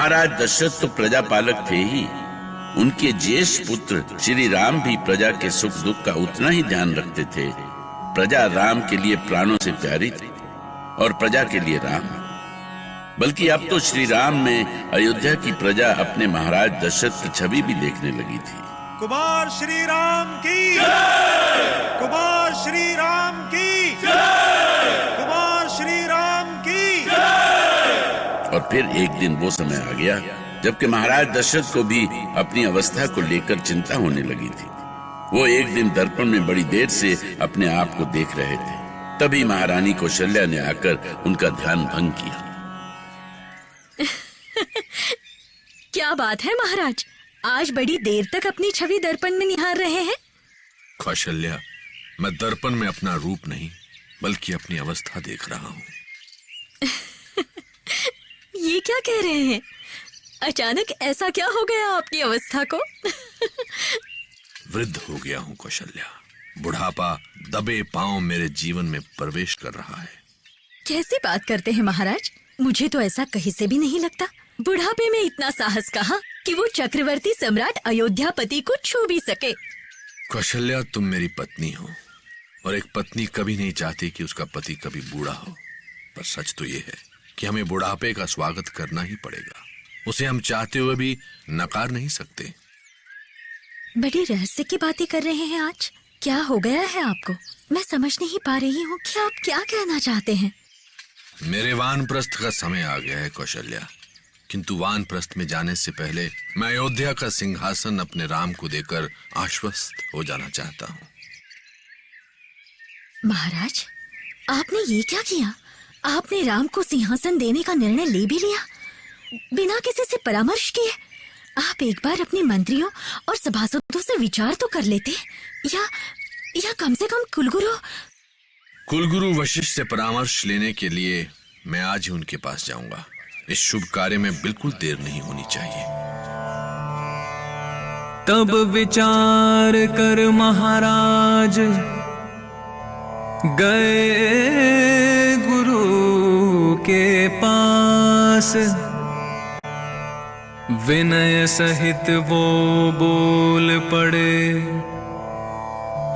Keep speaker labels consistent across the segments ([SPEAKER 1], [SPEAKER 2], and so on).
[SPEAKER 1] महाराज दशरथ तो प्रजापालक थे ही, उनके ज्येष्ठ पुत्र श्री राम भी प्रजा के सुख दुख का उतना ही ध्यान रखते थे। प्रजा राम के लिए प्राणों से प्यारी थी और प्रजा के लिए राम। बल्कि अब तो श्री राम में अयोध्या की प्रजा अपने महाराज दशरथ की छवि भी देखने लगी थी।
[SPEAKER 2] कुमार श्री राम की, कुमार श्री राम की, कुमार श्री राम की।
[SPEAKER 1] और फिर एक दिन वो समय आ गया जबकि महाराज दशरथ को भी अपनी अवस्था को लेकर चिंता होने लगी थी। वो एक दिन दर्पण में बड़ी देर से अपने आप को देख रहे थे। तभी महारानी कौशल्या ने आकर उनका ध्यान भंग किया।
[SPEAKER 3] क्या बात है महाराज, आज बड़ी देर तक अपनी छवि दर्पण में निहार रहे हैं?
[SPEAKER 4] कौशल्या, मैं दर्पण में अपना रूप नहीं बल्कि अपनी अवस्था देख रहा हूँ।
[SPEAKER 3] ये क्या कह रहे हैं? अचानक ऐसा क्या हो गया आपकी अवस्था को?
[SPEAKER 4] वृद्ध हो गया हूँ कौशल्या। बुढ़ापा दबे पांव मेरे जीवन में प्रवेश कर रहा है।
[SPEAKER 3] कैसी बात करते हैं महाराज, मुझे तो ऐसा कहीं से भी नहीं लगता। बुढ़ापे में इतना साहस कहाँ कि वो चक्रवर्ती सम्राट अयोध्यापति को छू भी सके।
[SPEAKER 4] कौशल्या, तुम मेरी पत्नी हो और एक पत्नी कभी नहीं चाहती कि उसका पति कभी बूढ़ा हो। पर सच तो ये है कि हमें बुढ़ापे का स्वागत करना ही पड़ेगा। उसे हम चाहते हुए भी नकार नहीं सकते।
[SPEAKER 3] बड़ी रहस्य की बातें कर रहे हैं आज। क्या हो गया है आपको? मैं समझ नहीं पा रही हूँ कि आप क्या कहना चाहते हैं।
[SPEAKER 4] मेरे वानप्रस्थ का समय आ गया है कौशल्या, किंतु वानप्रस्थ में जाने से पहले मैं अयोध्या का सिंहासन अपने राम को देकर आश्वस्त हो जाना चाहता हूँ।
[SPEAKER 3] महाराज, आपने ये क्या किया? आपने राम को सिंहासन देने का निर्णय ले भी लिया बिना किसी से परामर्श किए? आप एक बार अपने मंत्रियों और सभासदों से विचार तो कर लेते, या कम से कम कुलगुरु
[SPEAKER 4] वशिष्ठ से परामर्श लेने के लिए मैं आज ही उनके पास जाऊंगा। इस शुभ कार्य में बिल्कुल देर नहीं होनी चाहिए।
[SPEAKER 5] तब विचार कर महाराज गए गुरु के पास, विनय सहित वो बोल पड़े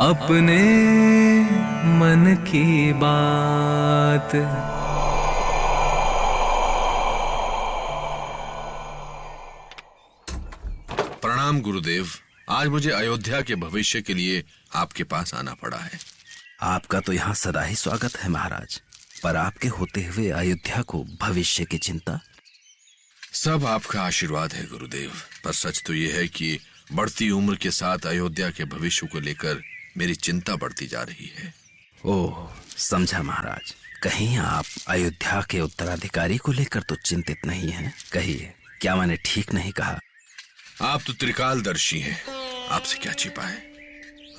[SPEAKER 5] अपने मन की बात।
[SPEAKER 4] प्रणाम गुरुदेव, आज मुझे अयोध्या के भविष्य के लिए आपके पास आना पड़ा है।
[SPEAKER 6] आपका तो यहाँ सदा ही स्वागत है महाराज, पर आपके होते हुए अयोध्या को भविष्य की चिंता?
[SPEAKER 4] सब आपका आशीर्वाद है गुरुदेव, पर सच तो ये है कि बढ़ती उम्र के साथ अयोध्या के भविष्य को लेकर मेरी चिंता बढ़ती जा रही है।
[SPEAKER 6] ओह, समझा महाराज। कहीं आप अयोध्या के उत्तराधिकारी को लेकर तो चिंतित नहीं हैं? कहिए, क्या मैंने ठीक नहीं कहा?
[SPEAKER 4] आप तो त्रिकालदर्शी हैं, आपसे क्या छिपा है।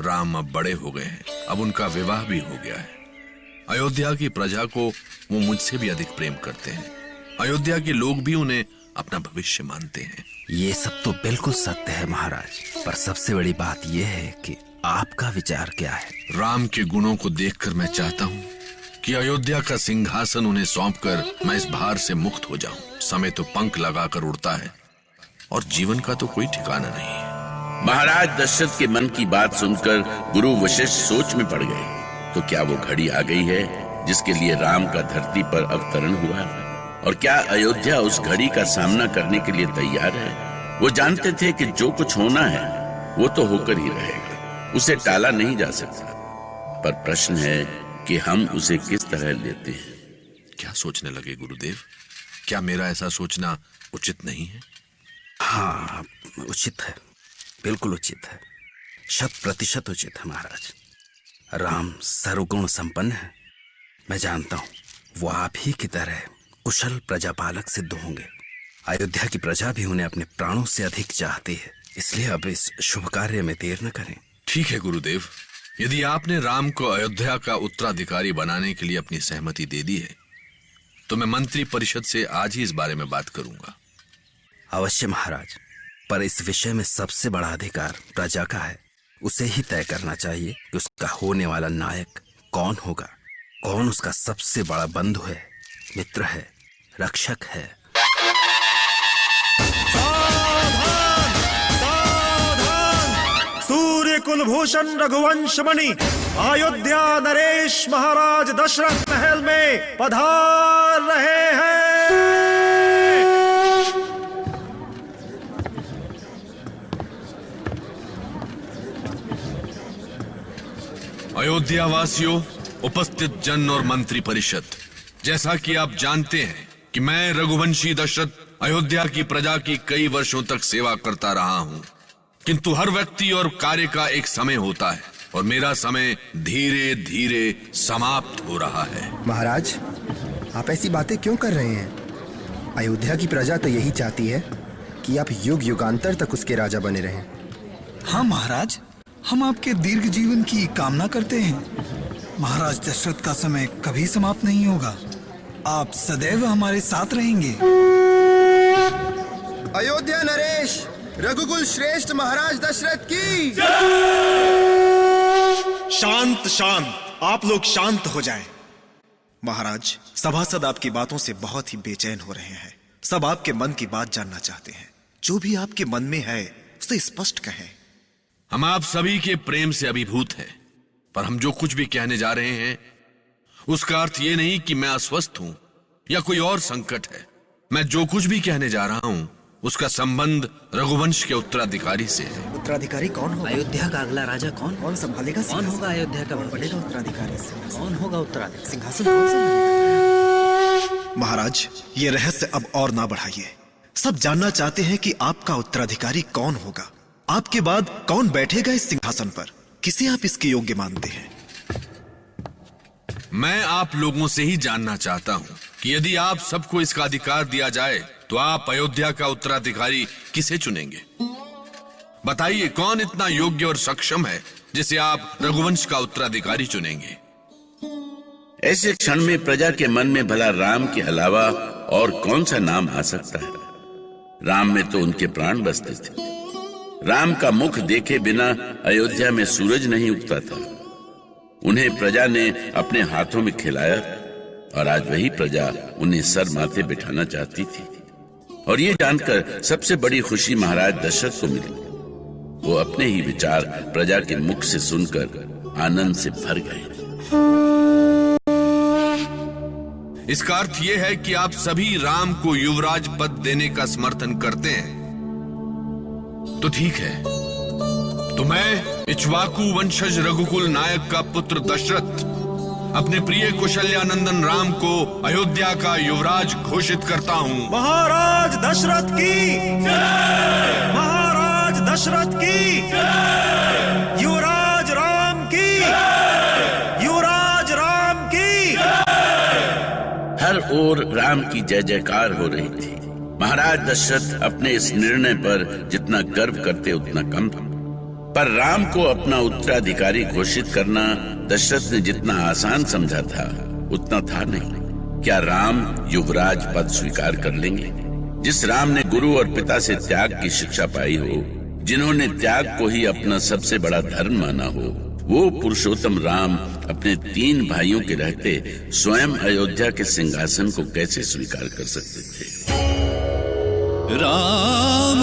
[SPEAKER 4] राम अब बड़े हो गए हैं, अब उनका विवाह भी हो गया है। अयोध्या की प्रजा को वो मुझसे भी अधिक प्रेम करते हैं। अयोध्या के लोग भी उन्हें अपना भविष्य मानते हैं।
[SPEAKER 6] ये सब तो बिल्कुल सत्य है महाराज, पर सबसे बड़ी बात यह है कि आपका विचार क्या है?
[SPEAKER 4] राम के गुणों को देखकर मैं चाहता हूँ कि अयोध्या का सिंहासन उन्हें सौंपकर मैं इस भार से मुक्त हो जाऊं। समय तो पंख लगाकर उड़ता है और जीवन का तो कोई ठिकाना नहीं है।
[SPEAKER 1] महाराज दशरथ के मन की बात सुनकर गुरु वशिष्ठ सोच में पड़ गए। तो क्या वो घड़ी आ गई है जिसके लिए राम का धरती पर अवतरण हुआ है? और क्या अयोध्या उस घड़ी का सामना करने के लिए तैयार है? वो जानते थे कि जो कुछ होना है वो तो होकर ही रहेगा, उसे टाला नहीं जा सकता। पर प्रश्न है कि हम उसे किस तरह लेते हैं।
[SPEAKER 4] क्या सोचने लगे गुरुदेव? क्या मेरा ऐसा सोचना उचित नहीं है?
[SPEAKER 6] हाँ, उचित है, बिल्कुल उचित है, 100% उचित है महाराज। राम सर्वगुण संपन्न है। मैं जानता हूँ वो आप ही की तरह कुशल प्रजापालक सिद्ध होंगे। अयोध्या की प्रजा भी उन्हें अपने प्राणों से अधिक चाहती है, इसलिए अब इस शुभ कार्य में देर न करें।
[SPEAKER 4] ठीक है गुरुदेव, यदि आपने राम को अयोध्या का उत्तराधिकारी बनाने के लिए अपनी सहमति दे दी है तो मैं मंत्री परिषद से आज ही इस बारे में बात करूंगा।
[SPEAKER 6] अवश्य महाराज, पर इस विषय में सबसे बड़ा अधिकार प्रजा का है। उसे ही तय करना चाहिए कि उसका होने वाला नायक कौन होगा, कौन उसका सबसे बड़ा बंधु है, मित्र है, रक्षक है।
[SPEAKER 2] कुलभूषण रघुवंश मणि अयोध्या नरेश महाराज दशरथ महल में पधार रहे हैं।
[SPEAKER 4] अयोध्या वासियों, उपस्थित जन और मंत्री परिषद, जैसा कि आप जानते हैं कि मैं रघुवंशी दशरथ अयोध्या की प्रजा की कई वर्षों तक सेवा करता रहा हूं, किंतु हर व्यक्ति और कार्य का एक समय होता है और मेरा समय धीरे धीरे समाप्त हो रहा है।
[SPEAKER 7] महाराज, आप ऐसी बातें क्यों कर रहे हैं? अयोध्या की प्रजा तो यही चाहती है कि आप युग युगांतर तक उसके राजा बने रहें।
[SPEAKER 8] हाँ महाराज, हम आपके दीर्घ जीवन की कामना करते हैं। महाराज दशरथ का समय कभी समाप्त नहीं होगा, आप सदैव हमारे साथ रहेंगे।
[SPEAKER 7] अयोध्या नरेश रघुकुल श्रेष्ठ महाराज दशरथ की।
[SPEAKER 2] शांत शांत, आप लोग शांत हो जाएं। महाराज, सभासद आपकी बातों से बहुत ही बेचैन हो रहे हैं। सब आपके मन की बात जानना चाहते हैं। जो भी आपके मन में है उसे स्पष्ट कहें।
[SPEAKER 4] हम आप सभी के प्रेम से अभिभूत हैं, पर हम जो कुछ भी कहने जा रहे हैं उसका अर्थ ये नहीं कि मैं अस्वस्थ हूं या कोई और संकट है। मैं जो कुछ भी कहने जा रहा हूं उसका संबंध रघुवंश के उत्तराधिकारी से है।
[SPEAKER 7] उत्तराधिकारी कौन होगा?
[SPEAKER 9] अयोध्या का अगला राजा कौन
[SPEAKER 7] संभालेगा?
[SPEAKER 9] कौन होगा अयोध्या का
[SPEAKER 7] बनेगा उत्तराधिकारी?
[SPEAKER 9] कौन होगा उत्तराधिकारी?
[SPEAKER 7] सिंहासन कौन संभालेगा?
[SPEAKER 2] महाराज, ये रहस्य अब और ना बढ़ाइए। सब जानना चाहते हैं कि आपका उत्तराधिकारी कौन होगा। आपके बाद कौन बैठेगा इस सिंहासन पर? किसे आप इसके योग्य मानते हैं?
[SPEAKER 4] मैं आप लोगों से ही जानना चाहता हूं कि यदि आप सबको इसका अधिकार दिया जाए तो आप अयोध्या का उत्तराधिकारी किसे चुनेंगे? बताइए, कौन इतना योग्य और सक्षम है जिसे आप रघुवंश का उत्तराधिकारी चुनेंगे?
[SPEAKER 1] ऐसे क्षण में प्रजा के मन में भला राम के अलावा और कौन सा नाम आ सकता है? राम में तो उनके प्राण बसते थे। राम का मुख देखे बिना अयोध्या में सूरज नहीं उगता था। उन्हें प्रजा ने अपने हाथों में खिलाया और आज वही प्रजा उन्हें सर माथे बिठाना चाहती थी। और ये जानकर सबसे बड़ी खुशी महाराज दशरथ को मिली। वो अपने ही विचार प्रजा के मुख से सुनकर आनंद से भर गए।
[SPEAKER 4] इसका अर्थ यह है कि आप सभी राम को युवराज पद देने का समर्थन करते हैं। तो ठीक है, तो मैं इक्ष्वाकु वंशज रघुकुल नायक का पुत्र दशरथ अपने प्रिय कौशल्यानंदन राम को अयोध्या का युवराज घोषित करता हूं।
[SPEAKER 2] महाराज दशरथ की जय! महाराज दशरथ की जय! युवराज राम की जय! युवराज राम की जय!
[SPEAKER 1] हर ओर राम की जय जयकार हो रही थी। महाराज दशरथ अपने इस निर्णय पर जितना गर्व करते उतना कम था। पर राम को अपना उत्तराधिकारी घोषित करना दशरथ ने जितना आसान समझा था उतना था नहीं। क्या राम युवराज पद स्वीकार कर लेंगे? जिस राम ने गुरु और पिता से त्याग की शिक्षा पाई हो, जिन्होंने त्याग को ही अपना सबसे बड़ा धर्म माना हो, वो पुरुषोत्तम राम अपने 3 भाइयों के रहते स्वयं अयोध्या के सिंहासन को कैसे स्वीकार कर सकते थे?
[SPEAKER 8] राम